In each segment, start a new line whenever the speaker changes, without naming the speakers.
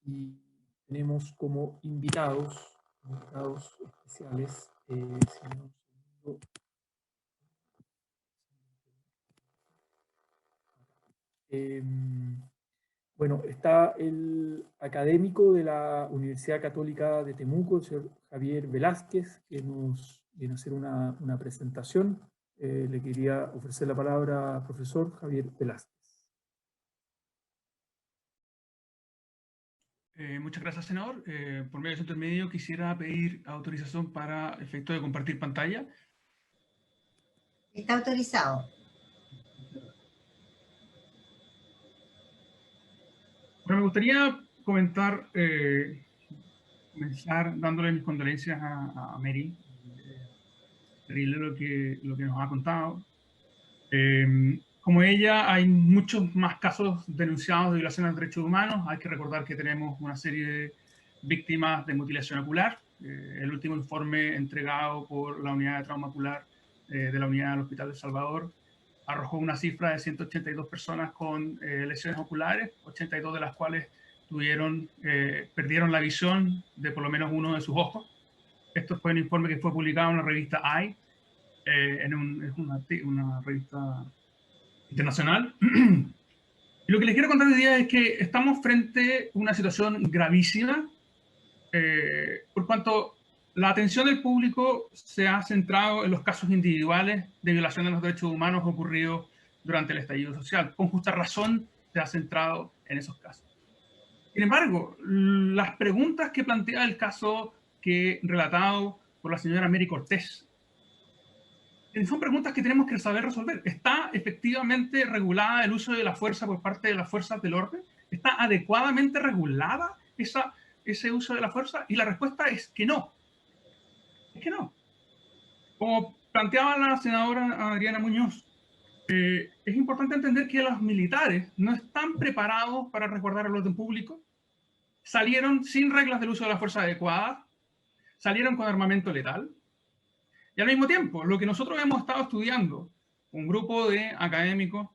Y tenemos como invitados especiales, si me da un segundo. Bueno, está el académico de la Universidad Católica de Temuco, el señor Javier Velázquez, que nos viene a hacer una presentación. Le quería ofrecer la palabra al profesor Javier Velázquez.
Muchas gracias, senador. Por medio de su intermedio quisiera pedir autorización para efecto de compartir pantalla.
Está autorizado.
Bueno, me gustaría comenzar dándole mis condolencias a Mary. Terrible lo que nos ha contado. Como ella, hay muchos más casos denunciados de violaciones de derechos humanos. Hay que recordar que tenemos una serie de víctimas de mutilación ocular. El último informe entregado por la unidad de trauma ocular de la unidad del Hospital de El Salvador arrojó una cifra de 182 personas con lesiones oculares, 82 de las cuales perdieron la visión de por lo menos uno de sus ojos. Esto fue un informe que fue publicado en la revista Eye, es una revista internacional. Y lo que les quiero contar hoy día es que estamos frente a una situación gravísima, por cuanto la atención del público se ha centrado en los casos individuales de violación de los derechos humanos ocurridos durante el estallido social. Con justa razón se ha centrado en esos casos. Sin embargo, las preguntas que plantea el caso relatado por la señora Mary Cortés son preguntas que tenemos que saber resolver. ¿Está efectivamente regulada el uso de la fuerza por parte de las fuerzas del orden? ¿Está adecuadamente regulada ese uso de la fuerza? Y la respuesta es que no. Es que no. Como planteaba la senadora Adriana Muñoz, es importante entender que los militares no están preparados para resguardar el orden público. Salieron sin reglas del uso de la fuerza adecuadas, salieron con armamento letal. Y al mismo tiempo, lo que nosotros hemos estado estudiando, un grupo de académicos,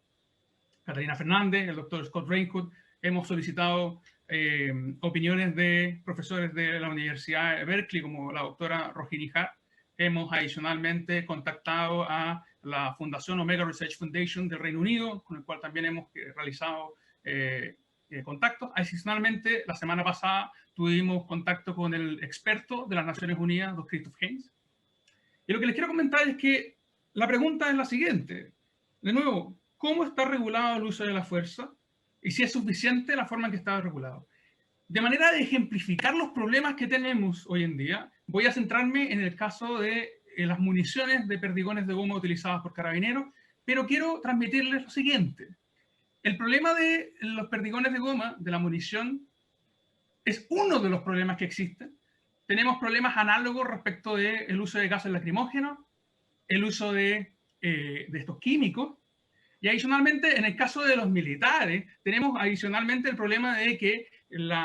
Catalina Fernández, el doctor Scott Raincourt, hemos solicitado opiniones de profesores de la Universidad de Berkeley, como la doctora Rohini Hart. Hemos adicionalmente contactado a la Fundación Omega Research Foundation del Reino Unido, con el cual también hemos realizado contactos. Adicionalmente, la semana pasada tuvimos contacto con el experto de las Naciones Unidas, don Christoph Heinz. Y lo que les quiero comentar es que la pregunta es la siguiente. De nuevo, ¿cómo está regulado el uso de la fuerza? Y si es suficiente la forma en que está regulado. De manera de ejemplificar los problemas que tenemos hoy en día, voy a centrarme en el caso de las municiones de perdigones de goma utilizadas por carabineros, pero quiero transmitirles lo siguiente. El problema de los perdigones de goma, de la munición, es uno de los problemas que existen. Tenemos problemas análogos respecto del uso de gases lacrimógenos, el uso de estos químicos, y adicionalmente, en el caso de los militares, tenemos adicionalmente el problema de que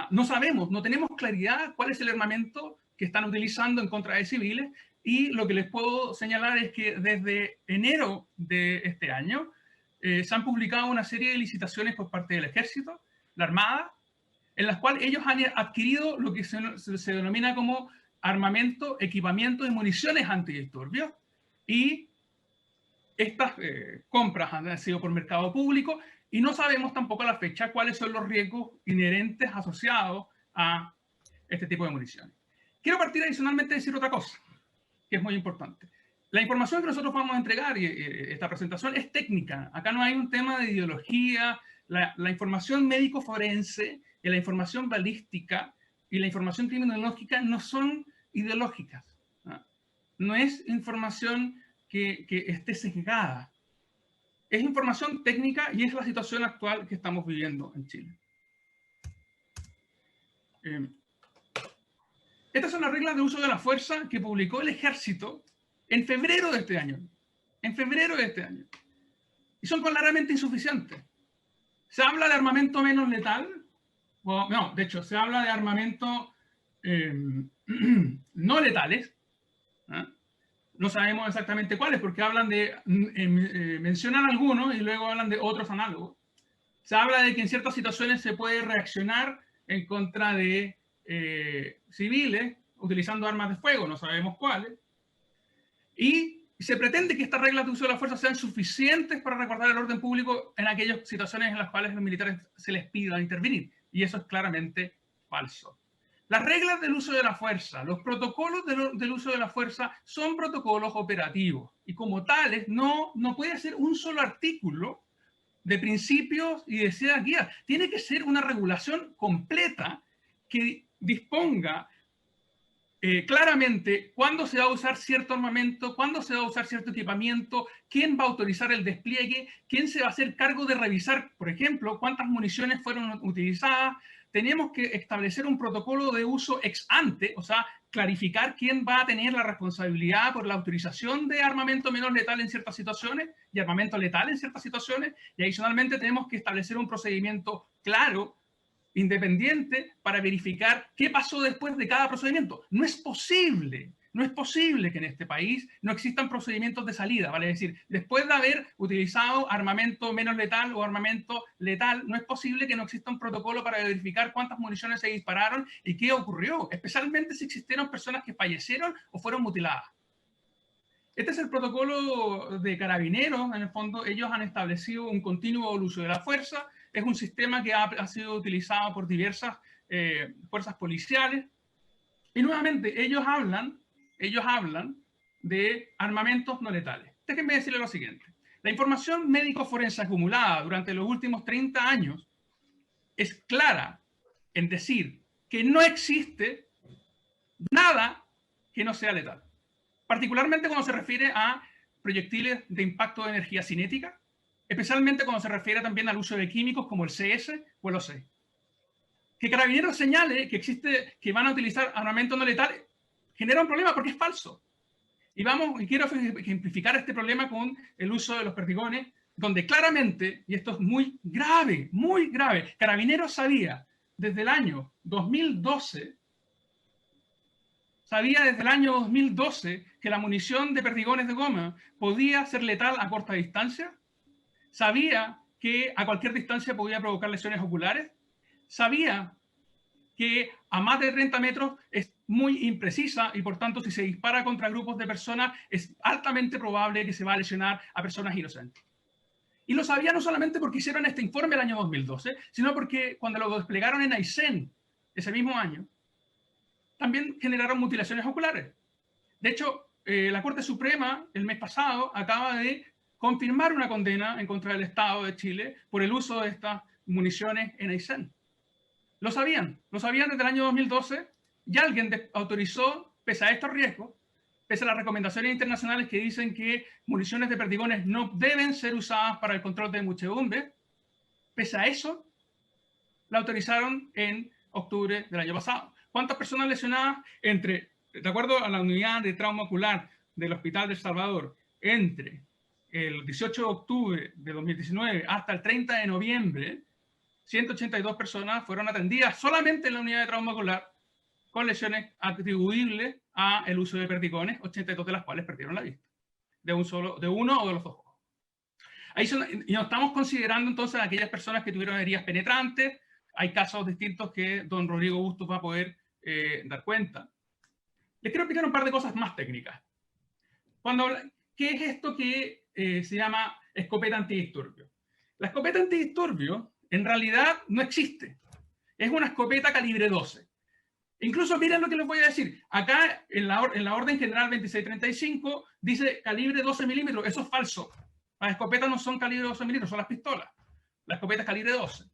no tenemos claridad cuál es el armamento que están utilizando en contra de civiles, y lo que les puedo señalar es que desde enero de este año se han publicado una serie de licitaciones por parte del Ejército, la Armada, en las cuales ellos han adquirido lo que se denomina como armamento, equipamiento y municiones antidisturbios, y estas compras han sido por mercado público y no sabemos tampoco a la fecha cuáles son los riesgos inherentes asociados a este tipo de municiones. Quiero partir adicionalmente a decir otra cosa, que es muy importante. La información que nosotros vamos a entregar, y esta presentación, es técnica. Acá no hay un tema de ideología. La información médico-forense y la información balística y la información criminológica no son ideológicas. No es información que esté sesgada. Es información técnica y es la situación actual que estamos viviendo en Chile. Estas son las reglas de uso de la fuerza que publicó el Ejército en febrero de este año. En febrero de este año. Y son claramente insuficientes. Se habla de armamento menos letal. No, de hecho, se habla de armamento no letales. No sabemos exactamente cuáles, porque hablan mencionan algunos y luego hablan de otros análogos. Se habla de que en ciertas situaciones se puede reaccionar en contra de civiles utilizando armas de fuego, no sabemos cuáles. Y se pretende que estas reglas de uso de la fuerza sean suficientes para resguardar el orden público en aquellas situaciones en las cuales a los militares se les pida intervenir. Y eso es claramente falso. Las reglas del uso de la fuerza, los protocolos del uso de la fuerza son protocolos operativos y como tales no puede ser un solo artículo de principios y de ciertas guías. Tiene que ser una regulación completa que disponga claramente cuándo se va a usar cierto armamento, cuándo se va a usar cierto equipamiento, quién va a autorizar el despliegue, quién se va a hacer cargo de revisar, por ejemplo, cuántas municiones fueron utilizadas. Tenemos que establecer un protocolo de uso ex ante, o sea, clarificar quién va a tener la responsabilidad por la autorización de armamento menos letal en ciertas situaciones y armamento letal en ciertas situaciones. Y adicionalmente tenemos que establecer un procedimiento claro, independiente, para verificar qué pasó después de cada procedimiento. No es posible que en este país no existan procedimientos de salida, ¿vale? Es decir, después de haber utilizado armamento menos letal o armamento letal, no es posible que no exista un protocolo para verificar cuántas municiones se dispararon y qué ocurrió, especialmente si existieron personas que fallecieron o fueron mutiladas. Este es el protocolo de Carabineros. En el fondo, ellos han establecido un continuo uso de la fuerza. Es un sistema que ha sido utilizado por diversas fuerzas policiales. Y nuevamente, ellos hablan de armamentos no letales. Déjenme decirles lo siguiente. La información médico-forense acumulada durante los últimos 30 años es clara en decir que no existe nada que no sea letal. Particularmente cuando se refiere a proyectiles de impacto de energía cinética, especialmente cuando se refiere también al uso de químicos como el CS o el OC. Que Carabineros señale que van a utilizar armamento no letal genera un problema porque es falso. Y quiero ejemplificar este problema con el uso de los perdigones, donde claramente, y esto es muy grave, Carabineros sabía desde el año 2012 que la munición de perdigones de goma podía ser letal a corta distancia. Sabía que a cualquier distancia podía provocar lesiones oculares. Sabía que a más de 30 metros es muy imprecisa y por tanto si se dispara contra grupos de personas es altamente probable que se va a lesionar a personas inocentes. Y lo sabía no solamente porque hicieron este informe el año 2012, sino porque cuando lo desplegaron en Aysén ese mismo año, también generaron mutilaciones oculares. De hecho, la Corte Suprema el mes pasado acaba de confirmar una condena en contra del Estado de Chile por el uso de estas municiones en Aysén. Lo sabían desde el año 2012 y alguien autorizó, pese a estos riesgos, pese a las recomendaciones internacionales que dicen que municiones de perdigones no deben ser usadas para el control de muchedumbre, pese a eso, la autorizaron en octubre del año pasado. ¿Cuántas personas lesionadas de acuerdo a la unidad de trauma ocular del Hospital de El Salvador, entre el 18 de octubre de 2019 hasta el 30 de noviembre, 182 personas fueron atendidas solamente en la unidad de trauma ocular con lesiones atribuibles a el uso de perdigones, 82 de las cuales perdieron la vista, de uno o de los dos ojos. Y no estamos considerando entonces a aquellas personas que tuvieron heridas penetrantes. Hay casos distintos que don Rodrigo Bustos va a poder dar cuenta. Les quiero explicar un par de cosas más técnicas. ¿Qué es esto que se llama escopeta antidisturbio? La escopeta antidisturbio en realidad no existe. Es una escopeta calibre 12. Incluso miren lo que les voy a decir. Acá en la orden general 2635 dice calibre 12 milímetros. Eso es falso. Las escopetas no son calibre 12 milímetros, son las pistolas. La escopeta es calibre 12.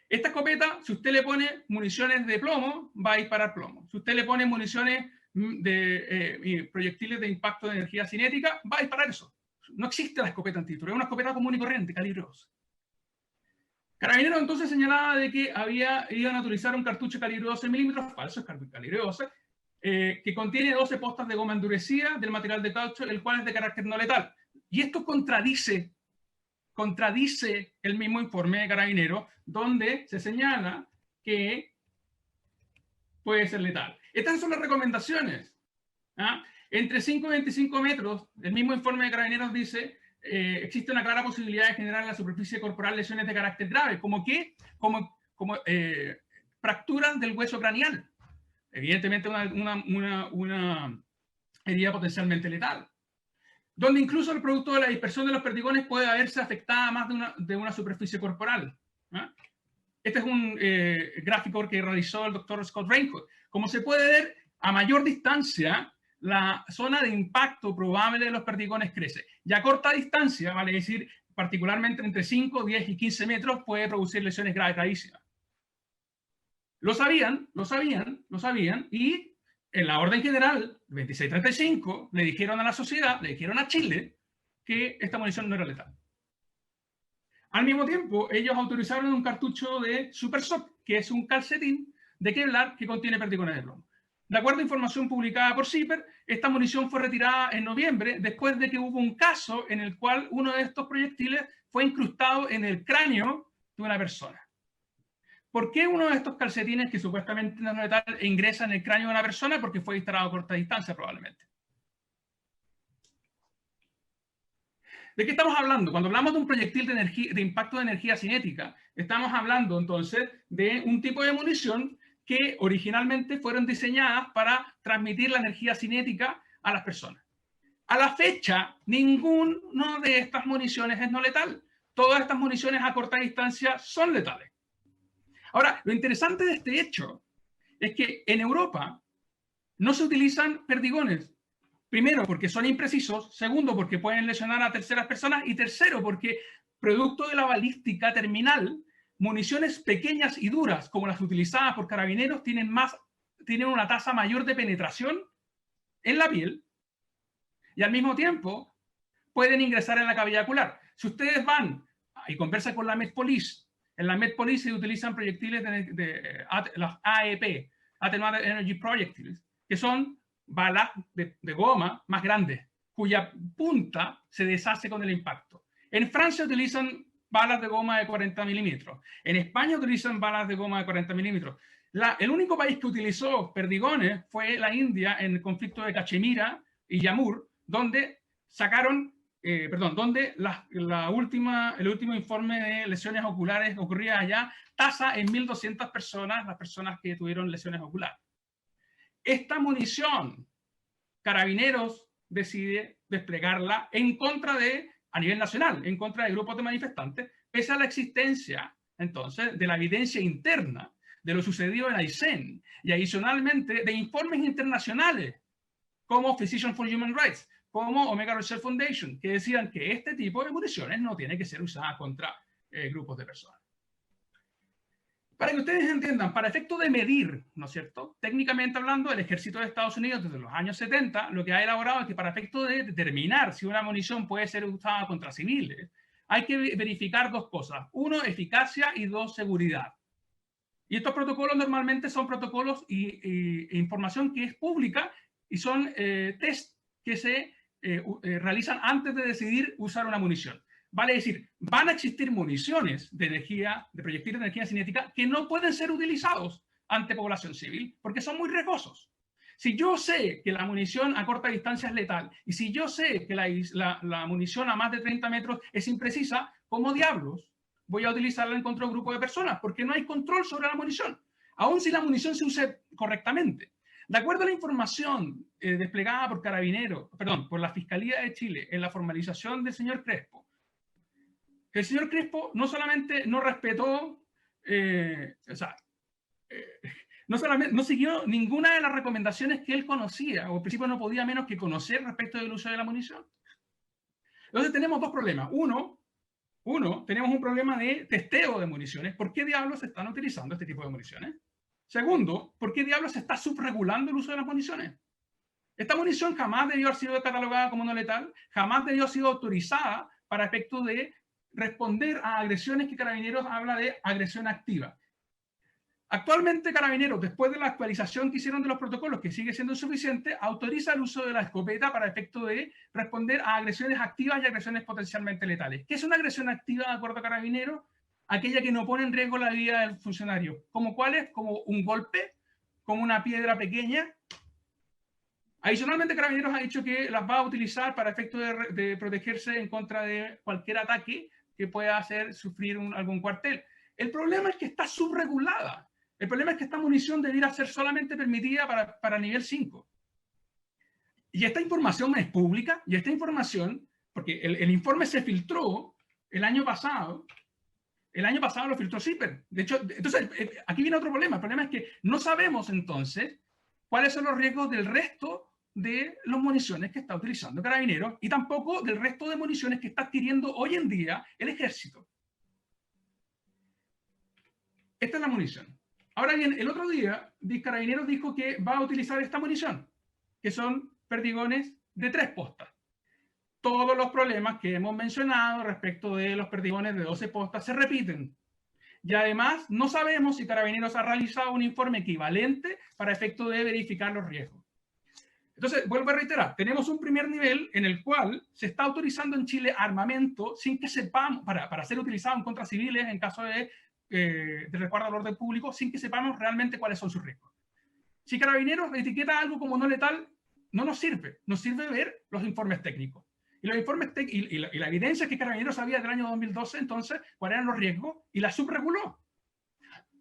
Esta escopeta, si usted le pone municiones de plomo, va a disparar plomo. Si usted le pone municiones de proyectiles de impacto de energía cinética, va a disparar eso. No existe la escopeta antidisturbio, es una escopeta común y corriente, calibre 12. Carabineros entonces señalaba de que iban a utilizar un cartucho calibre 12 milímetros, falso, es calibre 12, que contiene 12 postas de goma endurecida del material de caucho, el cual es de carácter no letal. Y esto contradice el mismo informe de Carabineros, donde se señala que puede ser letal. Estas son las recomendaciones. Entre 5 y 25 metros, el mismo informe de Carabineros dice, existe una clara posibilidad de generar en la superficie corporal lesiones de carácter grave, como fracturas del hueso craneal. Evidentemente una herida potencialmente letal, donde incluso el producto de la dispersión de los perdigones puede haberse afectada más de una superficie corporal. Este es un gráfico que realizó el doctor Scott Raincoat. Como se puede ver, a mayor distancia, la zona de impacto probable de los perdigones crece. Y a corta distancia, vale decir, particularmente entre 5, 10 y 15 metros, puede producir lesiones gravísimas. Lo sabían, y en la orden general 2635 le dijeron a la sociedad, le dijeron a Chile, que esta munición no era letal. Al mismo tiempo, ellos autorizaron un cartucho de Super Sock, que es un calcetín de Kevlar que contiene perdigones de plomo. De acuerdo a información publicada por CIPER, esta munición fue retirada en noviembre después de que hubo un caso en el cual uno de estos proyectiles fue incrustado en el cráneo de una persona. ¿Por qué uno de estos calcetines que supuestamente no es letal ingresa en el cráneo de una persona? Porque fue disparado a corta distancia, probablemente. ¿De qué estamos hablando? Cuando hablamos de un proyectil de impacto de energía cinética, estamos hablando entonces de un tipo de munición que originalmente fueron diseñadas para transmitir la energía cinética a las personas. A la fecha, ninguna de estas municiones es no letal. Todas estas municiones a corta distancia son letales. Ahora, lo interesante de este hecho es que en Europa no se utilizan perdigones. Primero, porque son imprecisos. Segundo, porque pueden lesionar a terceras personas. Y tercero, porque producto de la balística terminal, municiones pequeñas y duras, como las utilizadas por carabineros, tienen una tasa mayor de penetración en la piel y al mismo tiempo pueden ingresar en la cavidad ocular. Si ustedes van y conversan con la Met Police, en la Met Police se utilizan proyectiles de las AEP, Attenuated Energy Projectiles, que son balas de goma más grandes, cuya punta se deshace con el impacto. En Francia utilizan balas de goma de 40 milímetros. En España utilizan balas de goma de 40 milímetros. El único país que utilizó perdigones fue la India en el conflicto de Cachemira y Jammu, donde donde el último informe de lesiones oculares ocurría allá, tasa en 1.200 personas, las personas que tuvieron lesiones oculares. Esta munición, Carabineros decide desplegarla a nivel nacional, en contra de grupos de manifestantes, pese a la existencia, entonces, de la evidencia interna de lo sucedido en Aysén y adicionalmente de informes internacionales como Physicians for Human Rights, como Omega Research Foundation, que decían que este tipo de municiones no tiene que ser usada contra grupos de personas. Para que ustedes entiendan, para efecto de medir, ¿no es cierto? Técnicamente hablando, el ejército de Estados Unidos desde los años 70 lo que ha elaborado es que para efecto de determinar si una munición puede ser usada contra civiles, hay que verificar dos cosas. Uno, eficacia, y dos, seguridad. Y estos protocolos normalmente son protocolos e información que es pública y son test que se realizan antes de decidir usar una munición. Vale decir, van a existir municiones de proyectiles de energía cinética que no pueden ser utilizados ante población civil porque son muy riesgosos. Si yo sé que la munición a corta distancia es letal y si yo sé que la munición a más de 30 metros es imprecisa, ¿cómo diablos voy a utilizarla en contra de un grupo de personas? Porque no hay control sobre la munición, aun si la munición se use correctamente. De acuerdo a la información desplegada por la Fiscalía de Chile en la formalización del señor Crespo, el señor Crespo no solamente no respetó, no siguió ninguna de las recomendaciones que él conocía, o al principio no podía menos que conocer respecto del uso de la munición. Entonces tenemos dos problemas. Uno, tenemos un problema de testeo de municiones. ¿Por qué diablos se están utilizando este tipo de municiones? Segundo, ¿por qué diablos se está subregulando el uso de las municiones? Esta munición jamás debió haber sido catalogada como no letal, jamás debió haber sido autorizada para efecto de responder a agresiones que Carabineros habla de agresión activa. Actualmente Carabineros, después de la actualización que hicieron de los protocolos, que sigue siendo insuficiente, autoriza el uso de la escopeta para efecto de responder a agresiones activas y agresiones potencialmente letales. ¿Qué es una agresión activa de acuerdo a Carabineros? Aquella que no pone en riesgo la vida del funcionario. ¿Como cuáles? Como un golpe, como una piedra pequeña, Adicionalmente, Carabineros ha dicho que las va a utilizar para efecto de protegerse en contra de cualquier ataque que pueda hacer sufrir algún cuartel. El problema es que está subregulada. El problema es que esta munición debiera ser solamente permitida para nivel 5. Y esta información es pública, y esta información, porque el informe se filtró el año pasado lo filtró CIPER. De hecho, entonces, aquí viene otro problema. El problema es que no sabemos entonces cuáles son los riesgos del resto de las municiones que está utilizando Carabineros y tampoco del resto de municiones que está adquiriendo hoy en día el Ejército. Esta es la munición. Ahora bien, el otro día, Carabineros dijo que va a utilizar esta munición, que son perdigones de 3 postas. Todos los problemas que hemos mencionado respecto de los perdigones de 12 postas se repiten. Y además, no sabemos si Carabineros ha realizado un informe equivalente para efecto de verificar los riesgos. Entonces, vuelvo a reiterar, tenemos un primer nivel en el cual se está autorizando en Chile armamento sin que sepamos, para ser utilizado en contra civiles en caso de resguardo al orden público, sin que sepamos realmente cuáles son sus riesgos. Si Carabineros etiqueta algo como no letal, no nos sirve ver los informes técnicos. Y los informes y la evidencia que Carabineros sabía del año 2012, entonces, cuáles eran los riesgos, y la subreguló.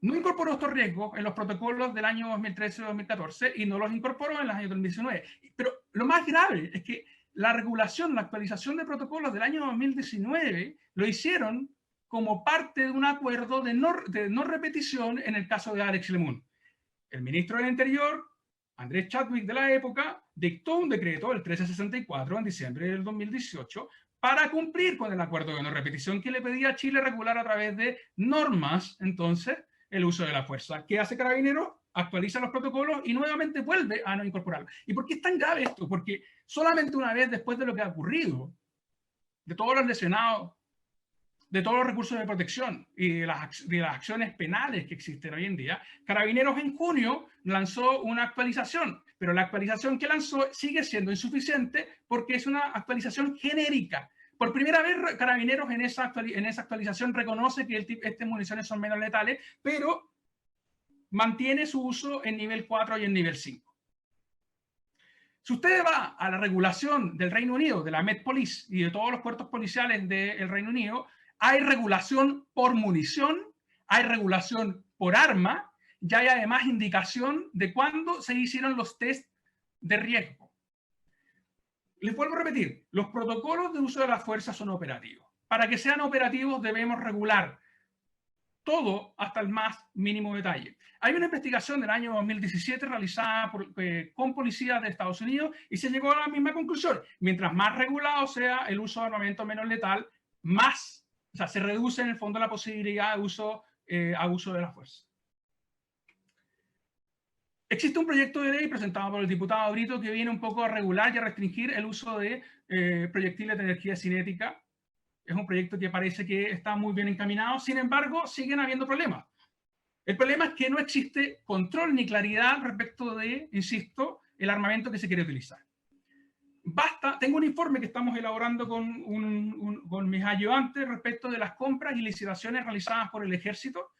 No incorporó estos riesgos en los protocolos del año 2013-2014 y no los incorporó en los años 2019. Pero lo más grave es que la regulación, la actualización de protocolos del año 2019 lo hicieron como parte de un acuerdo de no repetición en el caso de Alex Lemun. El ministro del Interior, Andrés Chadwick de la época, dictó un decreto, el 1364, en diciembre del 2018, para cumplir con el acuerdo de no repetición que le pedía a Chile regular a través de normas, entonces, el uso de la fuerza. ¿Qué hace Carabineros? Actualiza los protocolos y nuevamente vuelve a no incorporarlo. ¿Y por qué es tan grave esto? Porque solamente una vez después de lo que ha ocurrido, de todos los lesionados, de todos los recursos de protección y de las acciones penales que existen hoy en día, Carabineros en junio lanzó una actualización, pero la actualización que lanzó sigue siendo insuficiente porque es una actualización genérica. Por primera vez, Carabineros en esa actualización reconoce que estas municiones son menos letales, pero mantiene su uso en nivel 4 y en nivel 5. Si usted va a la regulación del Reino Unido, de la Met Police y de todos los cuerpos policiales del Reino Unido, hay regulación por munición, hay regulación por arma, y hay además indicación de cuándo se hicieron los test de riesgo. Les vuelvo a repetir, los protocolos de uso de la fuerza son operativos. Para que sean operativos debemos regular todo hasta el más mínimo detalle. Hay una investigación del año 2017 realizada con policías de Estados Unidos y se llegó a la misma conclusión. Mientras más regulado sea el uso de armamento menos letal, más, o sea, se reduce en el fondo la posibilidad de abuso de la fuerza. Existe un proyecto de ley presentado por el diputado Brito que viene un poco a regular y a restringir el uso de proyectiles de energía cinética. Es un proyecto que parece que está muy bien encaminado, sin embargo, siguen habiendo problemas. El problema es que no existe control ni claridad respecto de, insisto, el armamento que se quiere utilizar. Tengo un informe que estamos elaborando con mis ayudantes respecto de las compras y licitaciones realizadas por el Ejército.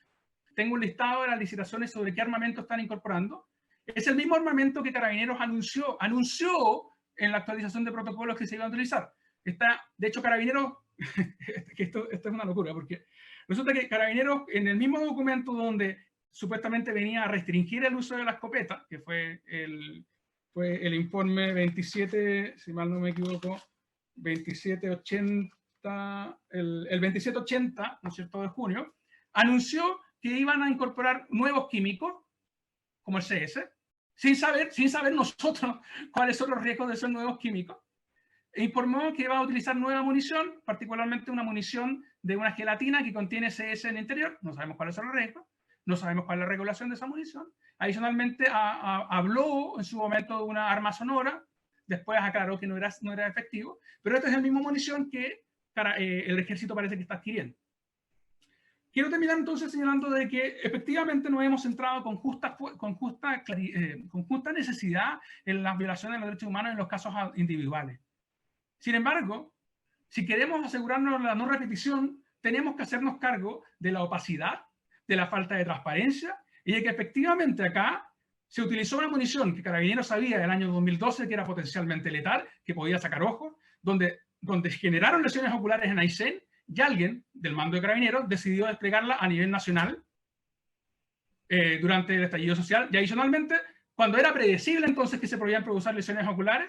Tengo un listado de las licitaciones sobre qué armamento están incorporando. Es el mismo armamento que Carabineros anunció en la actualización de protocolos que se iban a utilizar. De hecho, Carabineros, que esto es una locura, porque resulta que Carabineros, en el mismo documento donde supuestamente venía a restringir el uso de la escopeta, que fue el informe 27, si mal no me equivoco, 2780, el 2780, ¿no es cierto?, de junio, anunció que iban a incorporar nuevos químicos, como el CS, sin saber nosotros cuáles son los riesgos de esos nuevos químicos. E informó que va a utilizar nueva munición, particularmente una munición de una gelatina que contiene CS en el interior. No sabemos cuáles son los riesgos, no sabemos cuál es la regulación de esa munición. Adicionalmente, habló en su momento de una arma sonora, después aclaró que no era efectivo, pero esta es la misma munición que el Ejército parece que está adquiriendo. Quiero terminar entonces señalando de que efectivamente nos hemos centrado con justa necesidad en las violaciones de los derechos humanos en los casos individuales. Sin embargo, si queremos asegurarnos de la no repetición, tenemos que hacernos cargo de la opacidad, de la falta de transparencia y de que efectivamente acá se utilizó una munición que Carabineros sabía del año 2012 que era potencialmente letal, que podía sacar ojos, donde generaron lesiones oculares en Aysén, y alguien del mando de Carabineros decidió desplegarla a nivel nacional durante el estallido social, y adicionalmente, cuando era predecible entonces que se podían producir lesiones oculares,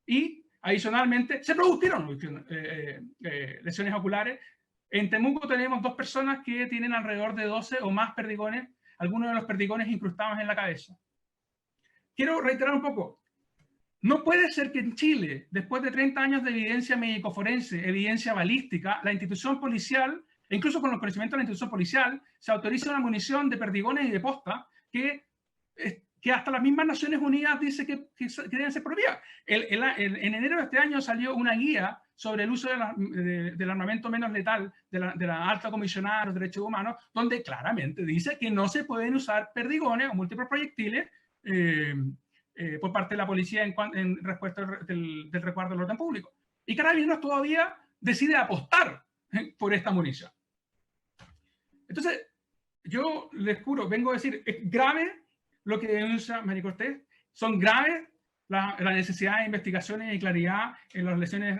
y adicionalmente se produjeron lesiones oculares. En Temuco tenemos 2 personas que tienen alrededor de 12 o más perdigones, algunos de los perdigones incrustados en la cabeza. Quiero reiterar un poco, no puede ser que en Chile, después de 30 años de evidencia médico-forense, evidencia balística, la institución policial, e incluso con los conocimientos de la institución policial, se autoriza una munición de perdigones y de posta que hasta las mismas Naciones Unidas dice que deben ser prohibidas. En enero de este año salió una guía sobre el uso del armamento menos letal de la alta comisionada de los derechos humanos, donde claramente dice que no se pueden usar perdigones o múltiples proyectiles por parte de la policía en respuesta del resguardo del orden público. Y Carabineros todavía decide apostar por esta munición. Entonces, yo les juro, vengo a decir, es grave lo que denuncia Mary Cortés, son graves la necesidad de investigaciones y claridad en las lesiones,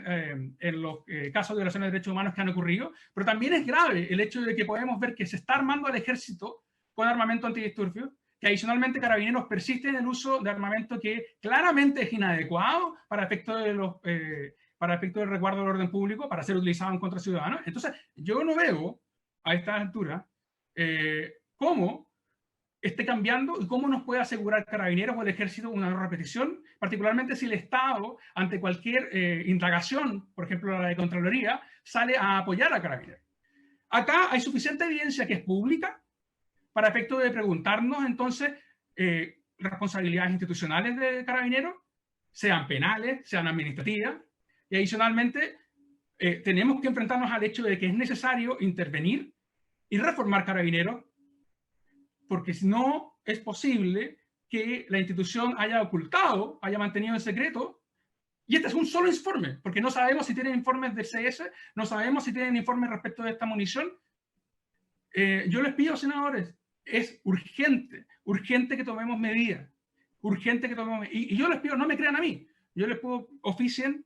en los casos de violaciones de derechos humanos que han ocurrido, pero también es grave el hecho de que podemos ver que se está armando al ejército con armamento antidisturbios, que adicionalmente Carabineros persiste en el uso de armamento que claramente es inadecuado para efectos del resguardo del orden público, para ser utilizado en contra de ciudadanos. Entonces, yo no veo a esta altura cómo esté cambiando y cómo nos puede asegurar Carabineros o el Ejército una repetición, particularmente si el Estado, ante cualquier indagación, por ejemplo la de Contraloría, sale a apoyar a Carabineros. Acá hay suficiente evidencia que es pública para efecto de preguntarnos entonces responsabilidades institucionales de Carabineros, sean penales, sean administrativas, y adicionalmente tenemos que enfrentarnos al hecho de que es necesario intervenir y reformar Carabineros, porque si no es posible que la institución haya ocultado, haya mantenido en secreto, y este es un solo informe, porque no sabemos si tienen informes del CS, no sabemos si tienen informes respecto de esta munición. Yo les pido, senadores, es urgente que tomemos medidas, urgente que tomemos, y yo les pido, no me crean a mí, yo les pido, oficien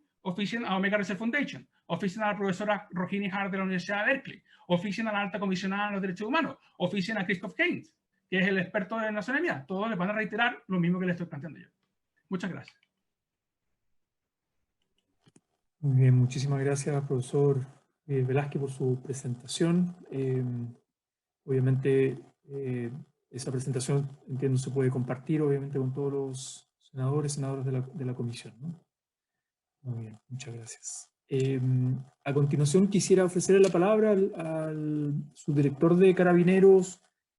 a Omega Research Foundation, oficien a la profesora Rohini Hart de la Universidad de Berkeley, oficien a la alta comisionada de los derechos humanos, oficien a Christoph Heinz, que es el experto de Naciones Unidas. Todos les van a reiterar lo mismo que les estoy planteando yo. Muchas gracias.
Muy bien, muchísimas gracias, profesor Velázquez, por su presentación. Obviamente, esa presentación, entiendo, se puede compartir, obviamente, con todos los senadoras de la comisión, ¿no? Muy bien, muchas gracias. A continuación, quisiera ofrecerle la palabra al subdirector de Carabineros,